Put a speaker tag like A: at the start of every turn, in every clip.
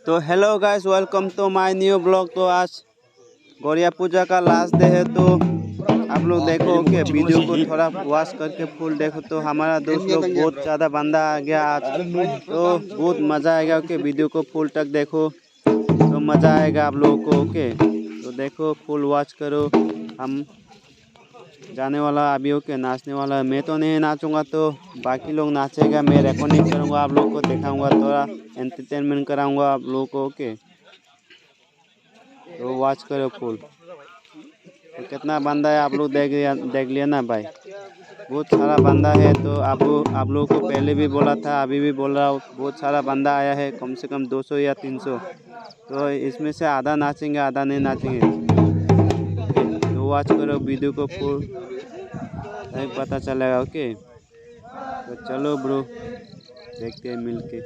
A: तो hello guys, welcome to my new blog. तो आज गौरिया पूजा का लास्ट डे है। तो आप लोग देखो कि वीडियो को थोड़ा वॉच करके फुल देखो। तो हमारा दोस्त लोग बहुत ज़्यादा बंदा आ गया आज, तो बहुत मज़ा आएगा। ओके, वीडियो को फुल तक देखो तो मज़ा आएगा आप लोगों को। ओके, तो देखो फुल वॉच करो। हम जाने वाला अभी। ओके, नाचने वाला मैं तो नहीं नाचूंगा, तो बाकी लोग नाचेगा। मैं रिकॉर्डिंग करूंगा, आप लोग को दिखाऊंगा, थोड़ा एंटरटेनमेंट कराऊंगा आप लोगों को। ओके, तो वॉच करो फुल। तो कितना बंदा है आप लोग देख लिया ना भाई, बहुत सारा बंदा है। तो आप लोगों को पहले भी बोला था, अभी भी बोल रहा हूँ, बहुत सारा बंदा आया है, कम से कम 200 या 300। तो इसमें से आधा नाचेंगे, आधा नहीं नाचेंगे। ओके, तो वॉच करो वीडियो को फुल, तभी पता चलेगा। ओके, तो चलो ब्रो, देखते हैं मिलके।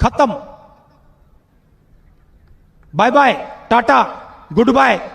B: खत्म। Bye bye, tata, good bye.